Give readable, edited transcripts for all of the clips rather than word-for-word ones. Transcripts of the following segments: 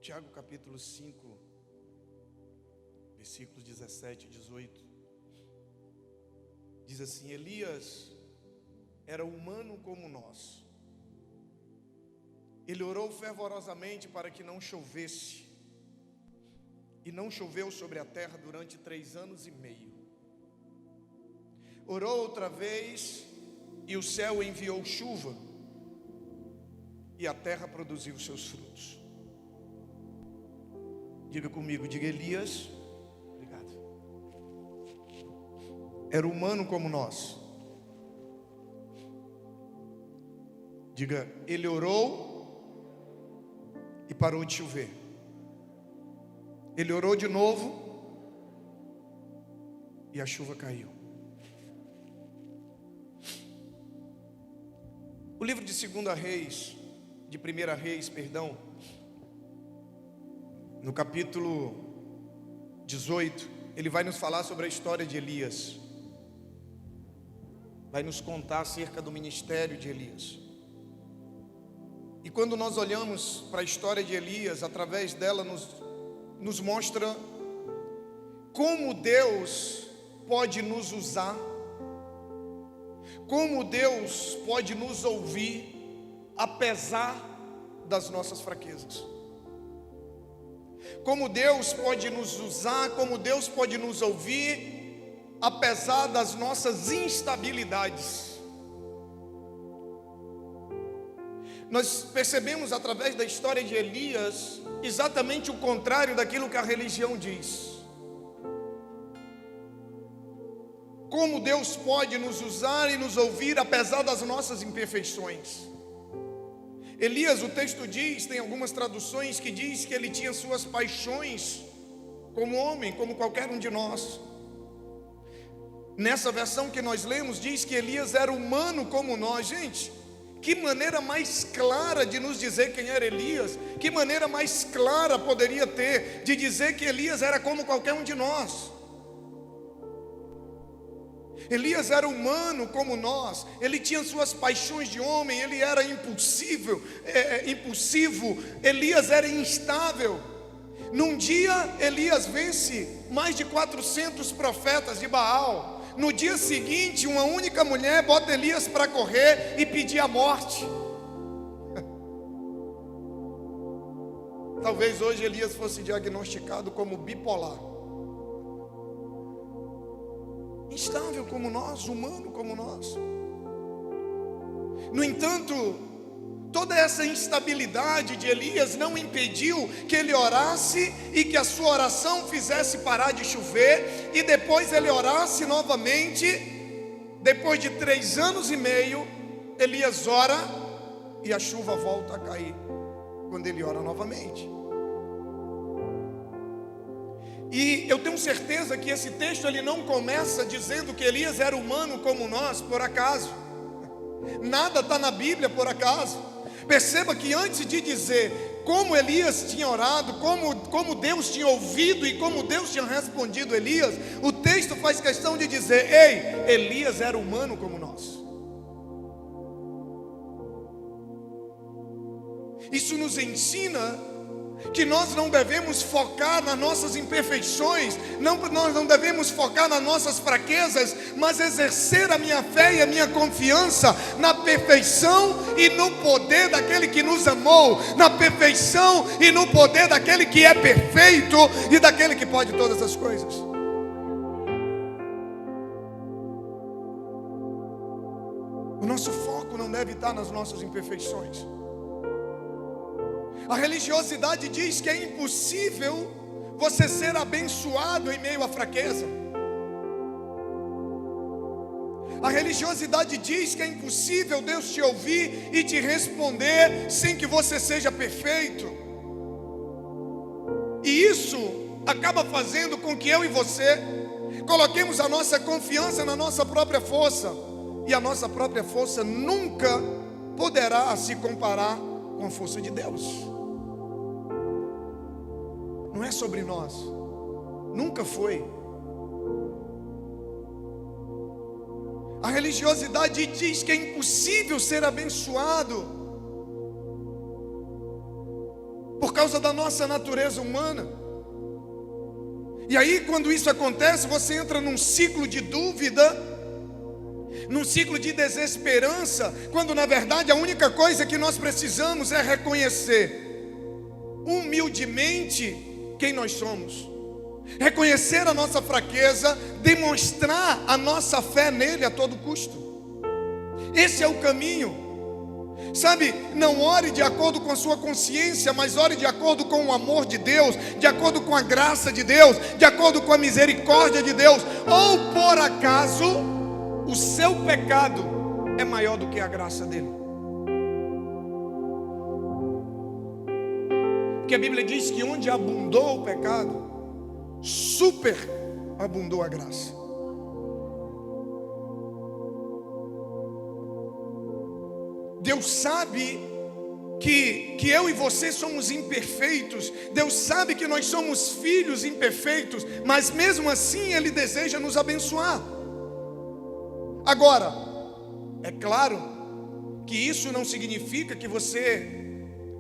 Tiago capítulo 5, versículos 17 e 18, diz assim: Elias era humano como nós. Ele orou fervorosamente para que não chovesse, e não choveu sobre a terra durante 3 anos e meio. Orou outra vez, e o céu enviou chuva, e a terra produziu seus frutos. Diga comigo, diga: Elias, obrigado, era humano como nós. Diga: ele orou e parou de chover. Ele orou de novo e a chuva caiu. O livro de 2 Reis, de 1 Reis, perdão, no capítulo 18, ele vai nos falar sobre a história de Elias. Vai nos contar acerca do ministério de Elias. E quando nós olhamos para a história de Elias, através dela nos mostra como Deus pode nos usar, como Deus pode nos ouvir, apesar das nossas fraquezas. Como Deus pode nos usar, como Deus pode nos ouvir, apesar das nossas instabilidades. Nós percebemos através da história de Elias exatamente o contrário daquilo que a religião diz. Como Deus pode nos usar e nos ouvir apesar das nossas imperfeições. Elias, o texto diz, tem algumas traduções que diz que ele tinha suas paixões como homem, como qualquer um de nós. Nessa versão que nós lemos, diz que Elias era humano como nós. Gente, que maneira mais clara de nos dizer quem era Elias, que maneira mais clara poderia ter de dizer que Elias era como qualquer um de nós. Elias era humano como nós, ele tinha suas paixões de homem, ele era impulsivo, Elias era instável. Num dia Elias vence mais de 400 profetas de Baal. No dia seguinte, uma única mulher bota Elias para correr e pedir a morte. Talvez hoje Elias fosse diagnosticado como bipolar. Instável como nós, humano como nós. No entanto, toda essa instabilidade de Elias não impediu que ele orasse e que a sua oração fizesse parar de chover, e depois ele orasse novamente. Depois de 3 anos e meio, Elias ora e a chuva volta a cair quando ele ora novamente. E eu tenho certeza que esse texto ele não começa dizendo que Elias era humano como nós por acaso. Nada está na Bíblia por acaso. Perceba que antes de dizer como Elias tinha orado, como Deus tinha ouvido e como Deus tinha respondido Elias, o texto faz questão de dizer: ei, Elias era humano como nós. Isso nos ensina que nós não devemos focar nas nossas imperfeições, nós não devemos focar nas nossas fraquezas, mas exercer a minha fé e a minha confiança na perfeição e no poder daquele que nos amou, na perfeição e no poder daquele que é perfeito e daquele que pode todas as coisas. O nosso foco não deve estar nas nossas imperfeições. A religiosidade diz que é impossível você ser abençoado em meio à fraqueza. A religiosidade diz que é impossível Deus te ouvir e te responder sem que você seja perfeito. E isso acaba fazendo com que eu e você coloquemos a nossa confiança na nossa própria força. E a nossa própria força nunca poderá se comparar com a força de Deus. Não é sobre nós, nunca foi. A religiosidade diz que é impossível ser abençoado, causa da nossa natureza humana. E aí, quando isso acontece, você entra num ciclo de dúvida, num ciclo de desesperança, quando na verdade a única coisa que nós precisamos é reconhecer humildemente quem nós somos, reconhecer a nossa fraqueza, demonstrar a nossa fé nele a todo custo. Esse é o caminho. Sabe, não ore de acordo com a sua consciência, mas ore de acordo com o amor de Deus, de acordo com a graça de Deus, de acordo com a misericórdia de Deus. Ou por acaso o seu pecado é maior do que a graça dele? Porque a Bíblia diz que onde abundou o pecado, superabundou a graça. Deus sabe que eu e você somos imperfeitos. Deus sabe que nós somos filhos imperfeitos, mas mesmo assim Ele deseja nos abençoar. Agora, é claro que isso não significa que você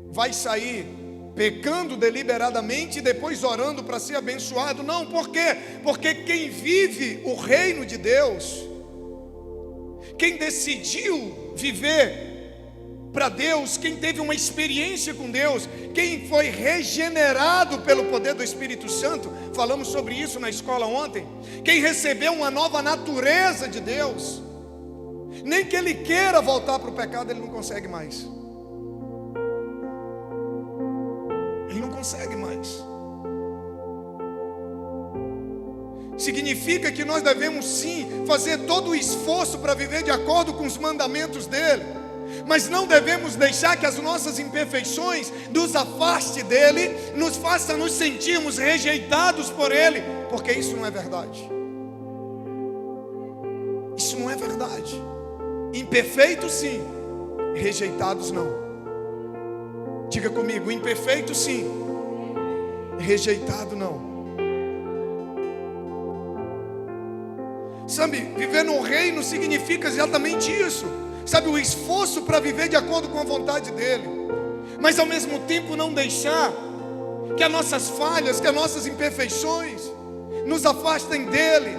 vai sair pecando deliberadamente e depois orando para ser abençoado. Não, por quê? Porque quem vive o reino de Deus, quem decidiu viver para Deus, quem teve uma experiência com Deus, quem foi regenerado pelo poder do Espírito Santo, falamos sobre isso na escola ontem, quem recebeu uma nova natureza de Deus, nem que ele queira voltar para o pecado, ele não consegue mais. Ele não consegue mais. Significa que nós devemos sim fazer todo o esforço para viver de acordo com os mandamentos dele, mas não devemos deixar que as nossas imperfeições nos afaste dele, nos faça nos sentirmos rejeitados por ele, porque isso não é verdade. Isso não é verdade. Imperfeitos sim, rejeitados não. Diga comigo, imperfeito sim, rejeitado não. Sabe, viver no reino significa exatamente isso. Sabe, o esforço para viver de acordo com a vontade dele, mas ao mesmo tempo não deixar que as nossas falhas, que as nossas imperfeições nos afastem dele.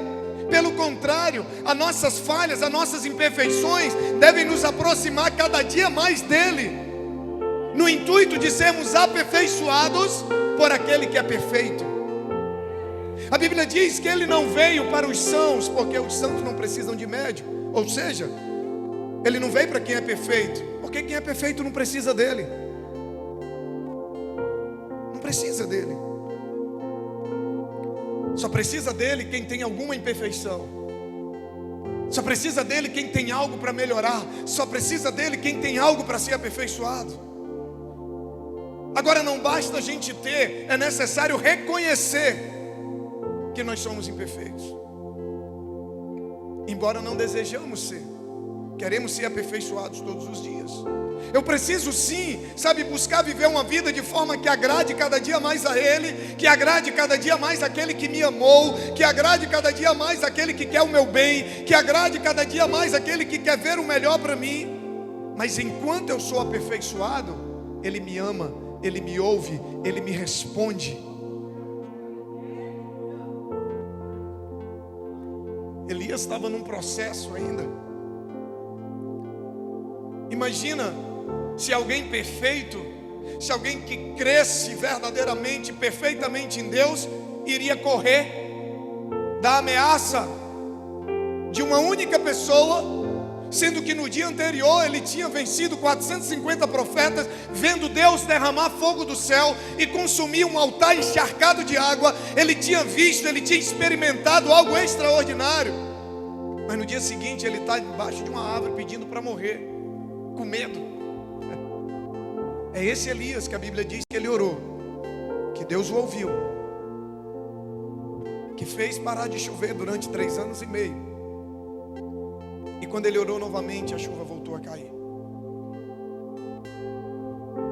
Pelo contrário, as nossas falhas, as nossas imperfeições devem nos aproximar cada dia mais dele, no intuito de sermos aperfeiçoados por aquele que é perfeito. A Bíblia diz que ele não veio para os sãos, porque os sãos não precisam de médico. Ou seja, ele não veio para quem é perfeito, porque quem é perfeito não precisa dele. Não precisa dele. Só precisa dele quem tem alguma imperfeição. Só precisa dele quem tem algo para melhorar. Só precisa dele quem tem algo para ser aperfeiçoado. Agora não basta a gente ter, é necessário reconhecer que nós somos imperfeitos. Embora não desejamos ser, queremos ser aperfeiçoados todos os dias. Eu preciso sim, sabe, buscar viver uma vida de forma que agrade cada dia mais a Ele, que agrade cada dia mais aquele que me amou, que agrade cada dia mais aquele que quer o meu bem, que agrade cada dia mais aquele que quer ver o melhor para mim. Mas enquanto eu sou aperfeiçoado, Ele me ama, Ele me ouve, Ele me responde. Elias estava num processo ainda. Imagina se alguém perfeito, se alguém que cresce verdadeiramente, perfeitamente em Deus, iria correr da ameaça de uma única pessoa, sendo que no dia anterior ele tinha vencido 450 profetas, vendo Deus derramar fogo do céu e consumir um altar encharcado de água. Ele tinha visto, ele tinha experimentado algo extraordinário. Mas no dia seguinte ele está debaixo de uma árvore pedindo para morrer, com medo. É esse Elias que a Bíblia diz que ele orou, que Deus o ouviu, que fez parar de chover durante 3 anos e meio. E quando ele orou novamente, a chuva voltou a cair.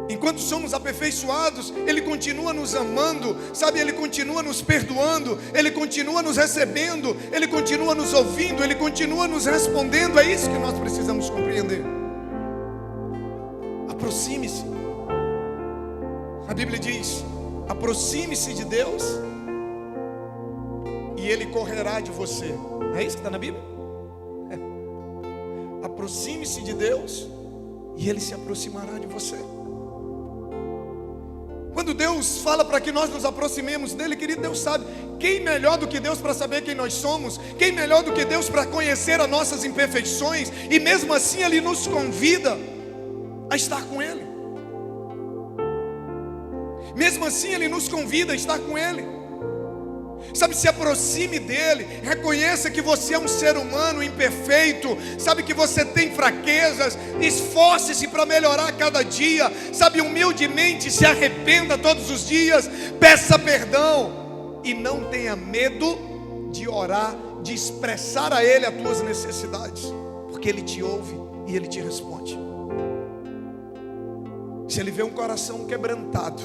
Enquanto somos aperfeiçoados, Ele continua nos amando, sabe, Ele continua nos perdoando, Ele continua nos recebendo, Ele continua nos ouvindo, Ele continua nos respondendo. É isso que nós precisamos compreender. Aproxime-se. A Bíblia diz: aproxime-se de Deus e Ele correrá de você. É isso que está na Bíblia? Aproxime-se de Deus e Ele se aproximará de você. Quando Deus fala para que nós nos aproximemos dEle, querido, Deus sabe. Quem melhor do que Deus para saber quem nós somos? Quem melhor do que Deus para conhecer as nossas imperfeições? E mesmo assim Ele nos convida a estar com Ele. Mesmo assim Ele nos convida a estar com Ele. Sabe, se aproxime dEle. Reconheça que você é um ser humano imperfeito. Sabe que você tem fraquezas. Esforce-se para melhorar a cada dia. Sabe, humildemente se arrependa todos os dias. Peça perdão. E não tenha medo de orar, de expressar a Ele as tuas necessidades, porque Ele te ouve e Ele te responde. Se Ele vê um coração quebrantado,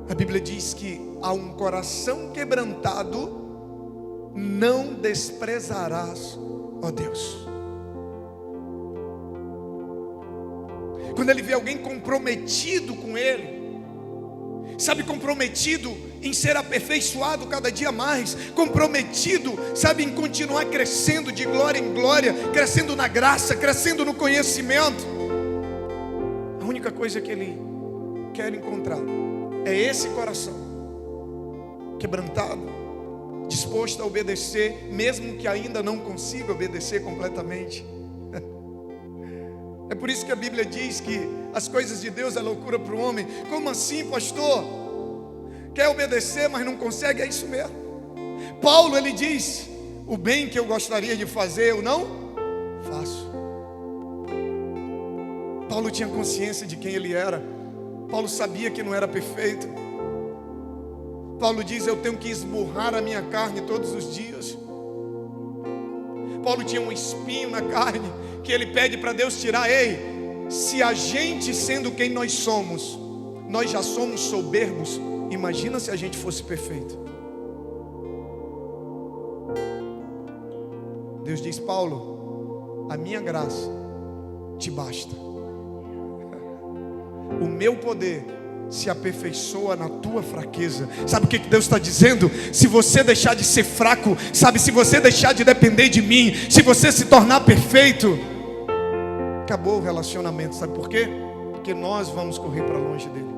a Bíblia diz que a um coração quebrantado não desprezarás, ó Deus. Quando Ele vê alguém comprometido com Ele, sabe, comprometido em ser aperfeiçoado cada dia mais, comprometido, sabe, em continuar crescendo de glória em glória, crescendo na graça, crescendo no conhecimento, a única coisa que Ele quer encontrar é esse coração quebrantado, disposto a obedecer, mesmo que ainda não consiga obedecer completamente. É por isso que a Bíblia diz que as coisas de Deus é loucura para o homem. Como assim, pastor? Quer obedecer, mas não consegue? É isso mesmo. Paulo, ele diz: o bem que eu gostaria de fazer, eu não faço. Paulo tinha consciência de quem ele era. Paulo sabia que não era perfeito. Paulo diz: eu tenho que esmurrar a minha carne todos os dias. Paulo tinha um espinho na carne que ele pede para Deus tirar. Ei, se a gente, sendo quem nós somos, nós já somos soberbos, imagina se a gente fosse perfeito. Deus diz: Paulo, a minha graça te basta. O meu poder se aperfeiçoa na tua fraqueza. Sabe o que Deus está dizendo? Se você deixar de ser fraco, sabe, se você deixar de depender de mim, se você se tornar perfeito, acabou o relacionamento. Sabe por quê? Porque nós vamos correr para longe dele.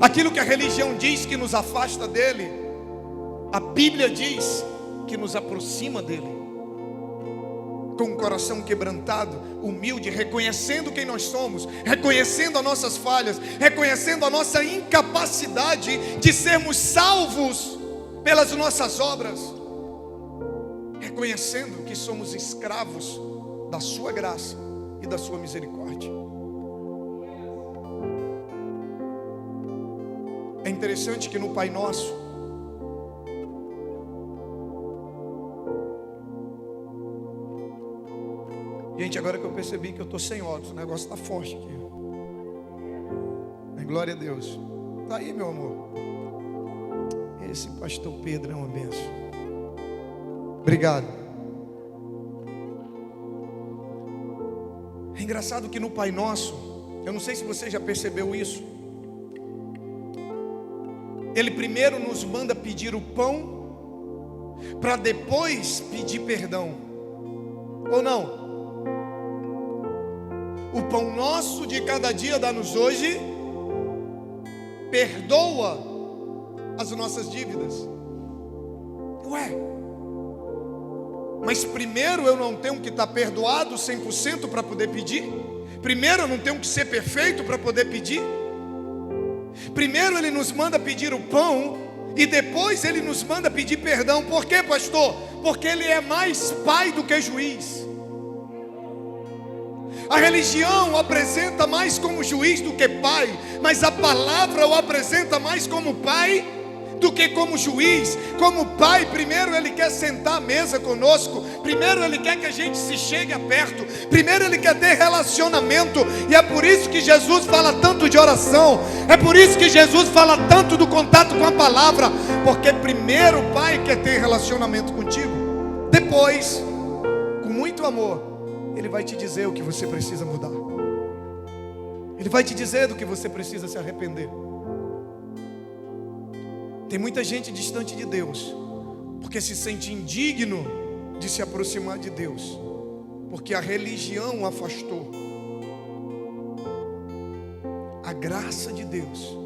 Aquilo que a religião diz que nos afasta dele, a Bíblia diz que nos aproxima dele. Com o coração quebrantado, humilde, reconhecendo quem nós somos, reconhecendo as nossas falhas, reconhecendo a nossa incapacidade de sermos salvos pelas nossas obras, reconhecendo que somos escravos da sua graça e da sua misericórdia. É interessante que no Pai Nosso, gente, agora que eu percebi que eu estou sem óculos, o negócio está forte aqui. Mas glória a Deus. Está aí, meu amor. Esse pastor Pedro é uma bênção. Obrigado. É engraçado que no Pai Nosso, eu não sei se você já percebeu isso, Ele primeiro nos manda pedir o pão, para depois pedir perdão. Ou não? O pão nosso de cada dia dá-nos hoje, perdoa as nossas dívidas. Ué, mas primeiro eu não tenho que estar perdoado 100% para poder pedir? Primeiro eu não tenho que ser perfeito para poder pedir? Primeiro Ele nos manda pedir o pão e depois Ele nos manda pedir perdão. Por quê, pastor? Porque Ele é mais pai do que juiz. A religião o apresenta mais como juiz do que pai, mas a palavra o apresenta mais como pai do que como juiz. Como pai, primeiro Ele quer sentar à mesa conosco, primeiro Ele quer que a gente se chegue a perto, primeiro Ele quer ter relacionamento. E é por isso que Jesus fala tanto de oração, é por isso que Jesus fala tanto do contato com a palavra, porque primeiro o Pai quer ter relacionamento contigo, depois, com muito amor, Ele vai te dizer o que você precisa mudar. Ele vai te dizer do que você precisa se arrepender. Tem muita gente distante de Deus, porque se sente indigno de se aproximar de Deus, porque a religião o afastou. A graça de Deus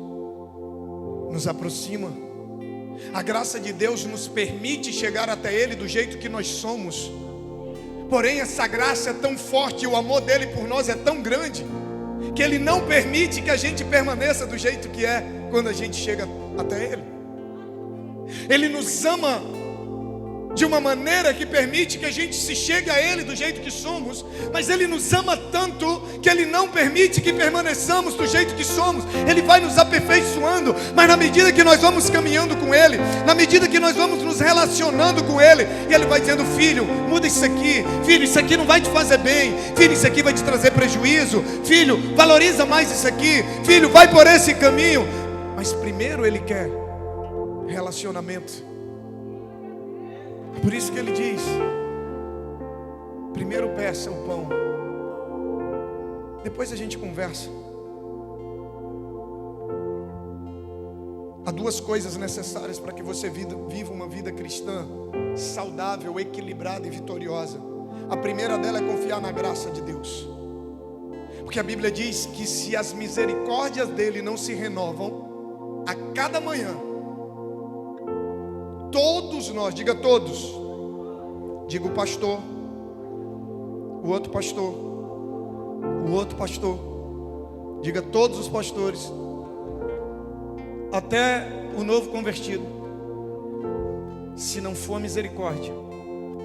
nos aproxima. A graça de Deus nos permite chegar até Ele do jeito que nós somos. Porém, essa graça é tão forte, o amor dele por nós é tão grande, que Ele não permite que a gente permaneça do jeito que é quando a gente chega até Ele. Ele nos ama de uma maneira que permite que a gente se chegue a Ele do jeito que somos, mas Ele nos ama tanto que Ele não permite que permaneçamos do jeito que somos. Ele vai nos aperfeiçoando, mas na medida que nós vamos caminhando com Ele, na medida que nós vamos nos relacionando com Ele, e Ele vai dizendo: filho, muda isso aqui, filho, isso aqui não vai te fazer bem, filho, isso aqui vai te trazer prejuízo, filho, valoriza mais isso aqui, filho, vai por esse caminho. Mas primeiro Ele quer relacionamento. Por isso que Ele diz: primeiro peça o pão, depois a gente conversa. Há duas coisas necessárias para que você viva uma vida cristã saudável, equilibrada e vitoriosa. A primeira dela é confiar na graça de Deus, porque a Bíblia diz que se as misericórdias dele não se renovam a cada manhã, todos nós, diga todos, diga o pastor, o outro pastor, o outro pastor, diga todos os pastores, até o novo convertido, se não for a misericórdia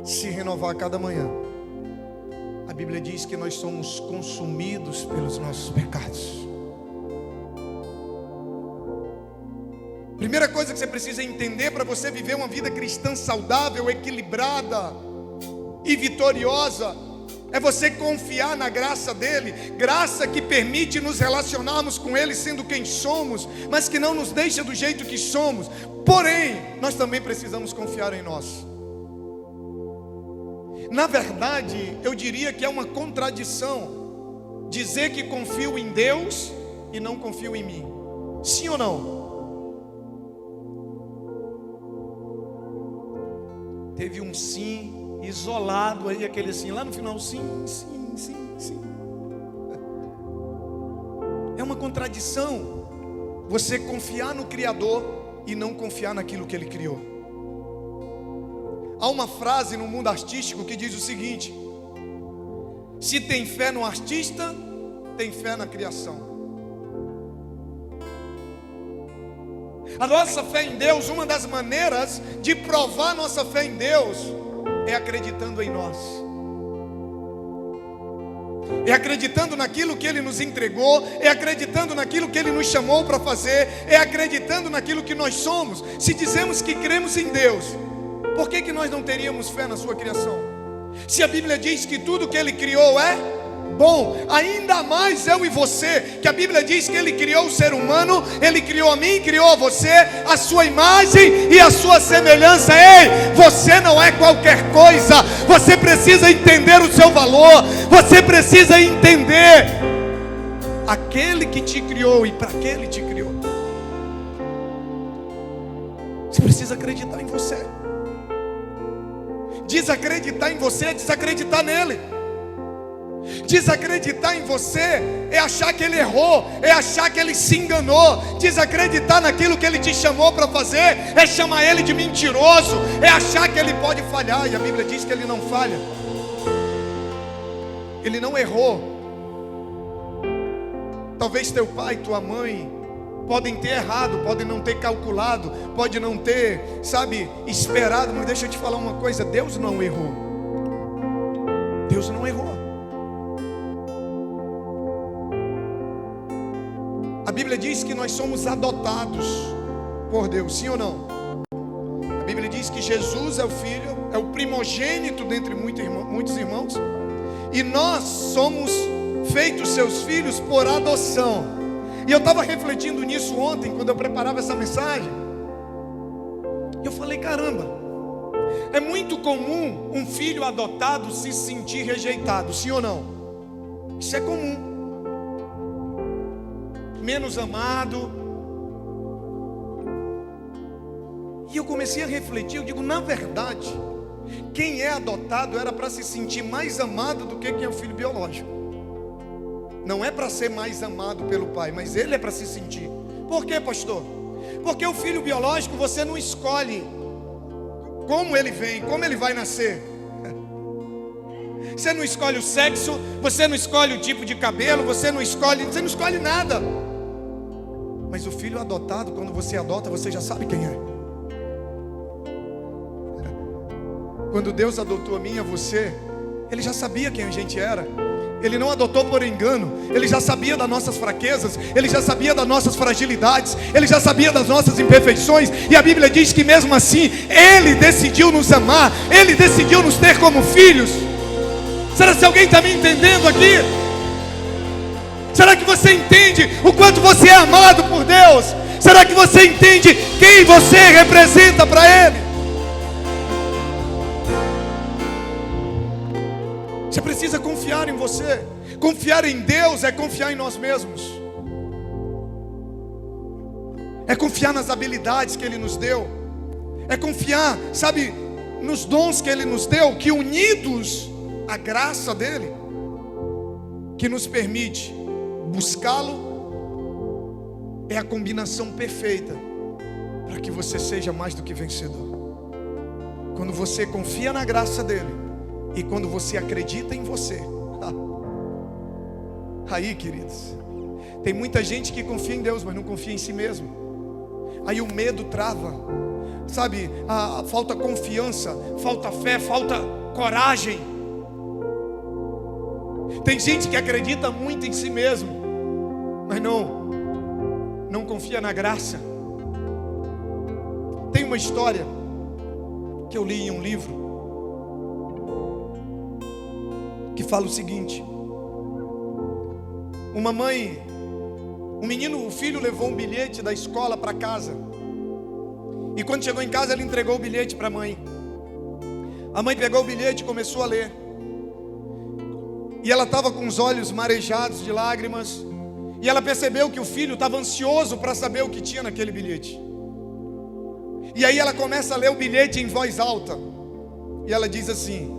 se renovar a cada manhã, a Bíblia diz que nós somos consumidos pelos nossos pecados. Primeira coisa que você precisa entender para você viver uma vida cristã saudável, equilibrada e vitoriosa, é você confiar na graça dele. Graça que permite nos relacionarmos com ele sendo quem somos, mas que não nos deixa do jeito que somos. Porém, nós também precisamos confiar em nós. Na verdade, eu diria que é uma contradição dizer que confio em Deus e não confio em mim. Sim ou não? Teve um sim isolado aí, aquele sim lá no final, sim. É uma contradição você confiar no Criador e não confiar naquilo que Ele criou. Há uma frase no mundo artístico que diz o seguinte: se tem fé no artista, tem fé na criação. A nossa fé em Deus, uma das maneiras de provar nossa fé em Deus é acreditando em nós, é acreditando naquilo que Ele nos entregou, é acreditando naquilo que Ele nos chamou para fazer, é acreditando naquilo que nós somos. Se dizemos que cremos em Deus, por que nós não teríamos fé na sua criação? Se a Bíblia diz que tudo que Ele criou é bom, ainda mais eu e você, que a Bíblia diz que Ele criou o ser humano, Ele criou a mim, criou a você, a sua imagem e a sua semelhança. Ei, você não é qualquer coisa, você precisa entender o seu valor, você precisa entender aquele que te criou e para que Ele te criou. Você precisa acreditar em você. Desacreditar em você é desacreditar nele. Desacreditar em você é achar que Ele errou, é achar que Ele se enganou. Desacreditar naquilo que Ele te chamou para fazer é chamar Ele de mentiroso, é achar que Ele pode falhar. E a Bíblia diz que Ele não falha, Ele não errou. Talvez teu pai, tua mãe podem ter errado, podem não ter calculado, pode não ter, esperado. Mas deixa eu te falar uma coisa: Deus não errou. Deus não errou. A Bíblia diz que nós somos adotados por Deus, sim ou não? A Bíblia diz que Jesus é o Filho, é o primogênito dentre muitos irmãos, e nós somos feitos seus filhos por adoção. E eu estava refletindo nisso ontem, quando eu preparava essa mensagem. E eu falei: caramba, é muito comum um filho adotado se sentir rejeitado, sim ou não? Isso é comum. menos amado. E eu comecei a refletir, eu digo, na verdade, quem é adotado era para se sentir mais amado do que quem é o filho biológico. Não é para ser mais amado pelo pai, mas ele é para se sentir. Por quê, pastor? Porque o filho biológico você não escolhe como ele vem, como ele vai nascer. Você não escolhe o sexo, você não escolhe o tipo de cabelo, você não escolhe nada. Mas o filho adotado, quando você adota, você já sabe quem é. Quando Deus adotou a mim e a você, Ele já sabia quem a gente era. Ele não adotou por engano. Ele já sabia das nossas fraquezas, Ele já sabia das nossas fragilidades, Ele já sabia das nossas imperfeições. E a Bíblia diz que mesmo assim Ele decidiu nos amar, Ele decidiu nos ter como filhos. Será que alguém está me entendendo aqui? Será que você entende o quanto você é amado por Deus? Será que você entende quem você representa para Ele? Você precisa confiar em você. Confiar em Deus é confiar em nós mesmos. É confiar nas habilidades que Ele nos deu. É confiar, sabe, nos dons que Ele nos deu, que unidos à graça dEle, que nos permite buscá-lo, é a combinação perfeita para que você seja mais do que vencedor. Quando você confia na graça dEle e quando você acredita em você, aí, queridos, tem muita gente que confia em Deus, mas não confia em si mesmo. Aí o medo trava, sabe? Falta confiança, falta fé, falta coragem. Tem gente que acredita muito em si mesmo, mas não confia na graça. Tem uma história que eu li em um livro que fala o seguinte: uma mãe, o filho levou um bilhete da escola para casa. E quando chegou em casa, ele entregou o bilhete para a mãe. A mãe pegou o bilhete e começou a ler. E ela estava com os olhos marejados de lágrimas. E ela percebeu que o filho estava ansioso para saber o que tinha naquele bilhete. E aí ela começa a ler o bilhete em voz alta. E ela diz assim: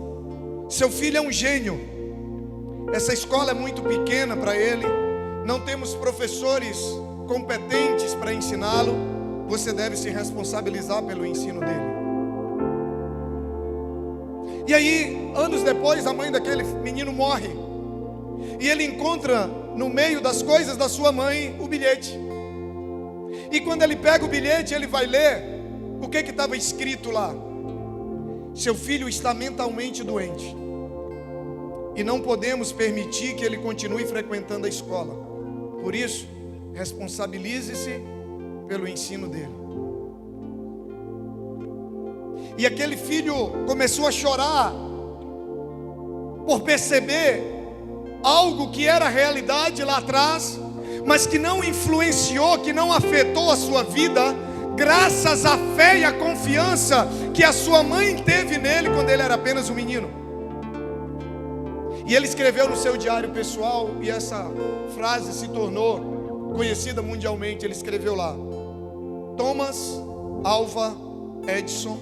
seu filho é um gênio. Essa escola é muito pequena para ele. Não temos professores competentes para ensiná-lo. Você deve se responsabilizar pelo ensino dele. E aí, anos depois, a mãe daquele menino morre. E ele encontra no meio das coisas da sua mãe o bilhete. E quando ele pega o bilhete, ele vai ler. O que estava escrito lá? Seu filho está mentalmente doente e não podemos permitir que ele continue frequentando a escola. Por isso, responsabilize-se pelo ensino dele. E aquele filho começou a chorar por perceber algo que era realidade lá atrás, mas que não influenciou, que não afetou a sua vida, graças à fé e à confiança que a sua mãe teve nele quando ele era apenas um menino. E ele escreveu no seu diário pessoal, e essa frase se tornou conhecida mundialmente. Ele escreveu lá: Thomas Alva Edison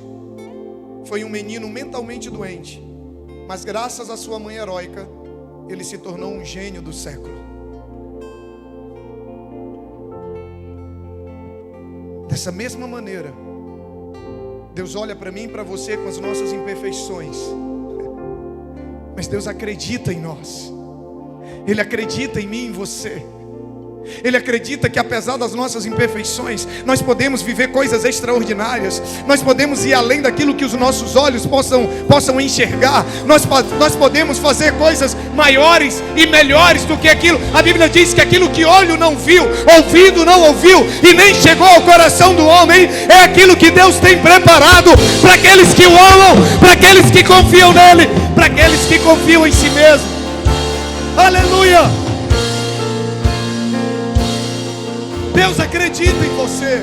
foi um menino mentalmente doente, mas graças à sua mãe heróica, ele se tornou um gênio do século. Dessa mesma maneira, Deus olha para mim e para você com as nossas imperfeições, mas Deus acredita em nós. Ele acredita em mim e em você. Ele acredita que apesar das nossas imperfeições, nós podemos viver coisas extraordinárias. Nós podemos ir além daquilo que os nossos olhos possam enxergar. Nós podemos fazer coisas maiores e melhores do que aquilo. A Bíblia diz que aquilo que olho não viu, ouvido não ouviu e nem chegou ao coração do homem, é aquilo que Deus tem preparado para aqueles que o amam, para aqueles que confiam nele, para aqueles que confiam em si mesmo. Aleluia! Deus acredita em você.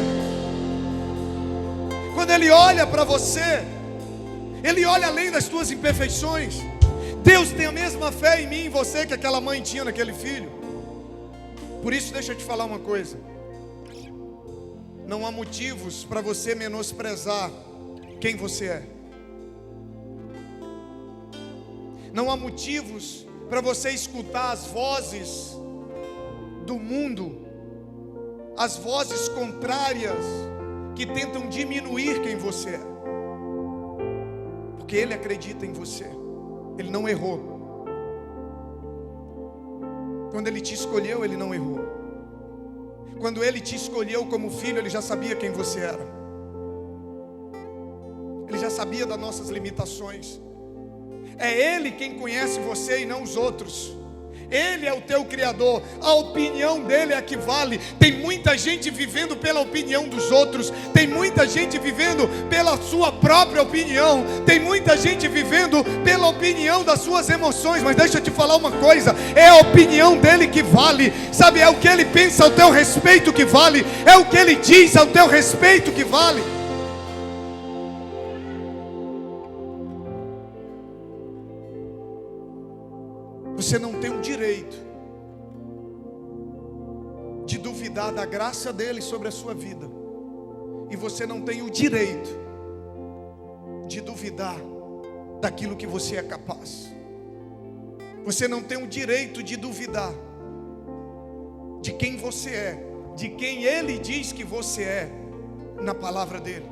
Quando Ele olha para você, Ele olha além das tuas imperfeições. Deus tem a mesma fé em mim e em você que aquela mãe tinha naquele filho. Por isso, deixa eu te falar uma coisa. Não há motivos para você menosprezar quem você é. Não há motivos para você escutar as vozes do mundo, as vozes contrárias que tentam diminuir quem você é. Porque Ele acredita em você. Ele não errou. Quando Ele te escolheu, Ele não errou. Quando Ele te escolheu como filho, Ele já sabia quem você era. Ele já sabia das nossas limitações. É Ele quem conhece você e não os outros. Ele é o teu Criador. A opinião dele é a que vale. Tem muita gente vivendo pela opinião dos outros. Tem muita gente vivendo pela sua própria opinião. Tem muita gente vivendo pela opinião das suas emoções. Mas deixa eu te falar uma coisa. É a opinião dele que vale. Sabe, é o que ele pensa ao teu respeito que vale. É o que ele diz ao teu respeito que vale. Você não tem o direito de duvidar da graça dele sobre a sua vida. E você não tem o direito de duvidar daquilo que você é capaz. Você não tem o direito de duvidar de quem você é, de quem ele diz que você é na palavra dele.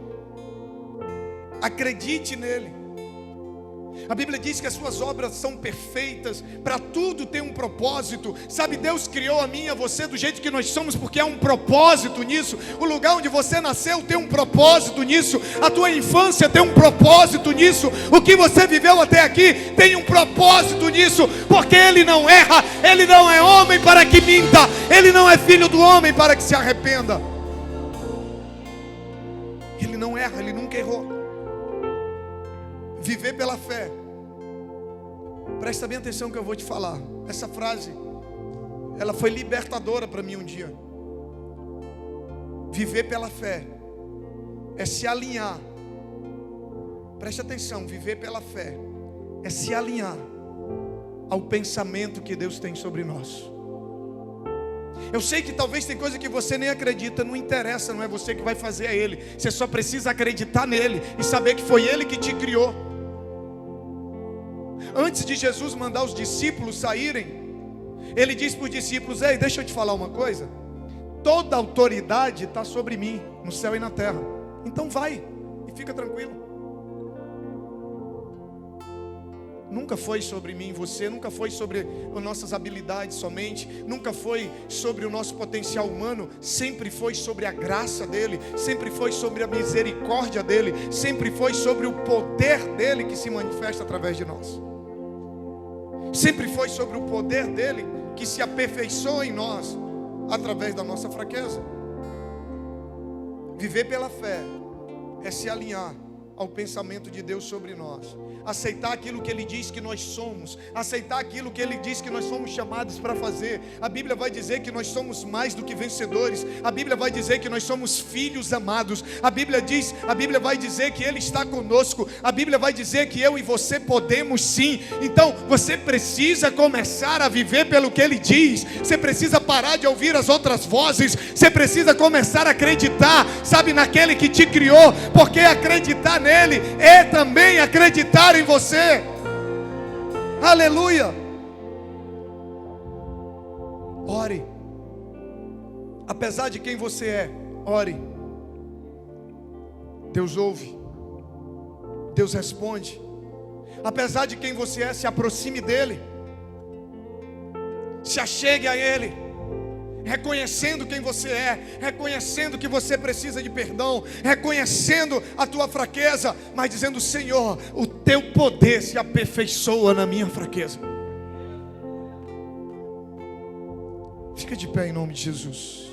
Acredite nele. A Bíblia diz que as suas obras são perfeitas, para tudo tem um propósito. Sabe, Deus criou a mim e a você do jeito que nós somos, porque há um propósito nisso. O lugar onde você nasceu tem um propósito nisso. A tua infância tem um propósito nisso. O que você viveu até aqui tem um propósito nisso, porque Ele não erra. Ele não é homem para que minta. Ele não é filho do homem para que se arrependa. Ele não erra, Ele nunca errou. Viver pela fé. Presta bem atenção que eu vou te falar. Essa frase, ela foi libertadora para mim um dia. Viver pela fé é se alinhar. Preste atenção, viver pela fé é se alinhar ao pensamento que Deus tem sobre nós. Eu sei que talvez tem coisa que você nem acredita, não interessa, não é você que vai fazer, é Ele. Você só precisa acreditar nele e saber que foi Ele que te criou. Antes de Jesus mandar os discípulos saírem, Ele disse para os discípulos: ei, deixa eu te falar uma coisa. Toda autoridade está sobre mim, no céu e na terra. Então vai e fica tranquilo. Nunca foi sobre mim e você, nunca foi sobre as nossas habilidades somente, nunca foi sobre o nosso potencial humano, sempre foi sobre a graça dele, sempre foi sobre a misericórdia dele, sempre foi sobre o poder dele que se manifesta através de nós. Sempre foi sobre o poder dele que se aperfeiçoa em nós através da nossa fraqueza. Viver pela fé é se alinhar ao pensamento de Deus sobre nós, aceitar aquilo que Ele diz que nós somos, aceitar aquilo que Ele diz que nós somos chamados para fazer. A Bíblia vai dizer que nós somos mais do que vencedores. A Bíblia vai dizer que nós somos filhos amados. A Bíblia vai dizer que Ele está conosco. A Bíblia vai dizer que eu e você podemos sim. Então você precisa começar a viver pelo que Ele diz. Você precisa parar de ouvir as outras vozes. Você precisa começar a acreditar, sabe, naquele que te criou, porque acreditar nele é também acreditar em você. Aleluia. Ore. Apesar de quem você é, ore. Deus ouve. Deus responde. Apesar de quem você é, se aproxime dele. Se achegue a ele, reconhecendo quem você é, reconhecendo que você precisa de perdão, reconhecendo a tua fraqueza, mas dizendo: Senhor, o teu poder se aperfeiçoa na minha fraqueza. Fica de pé em nome de Jesus.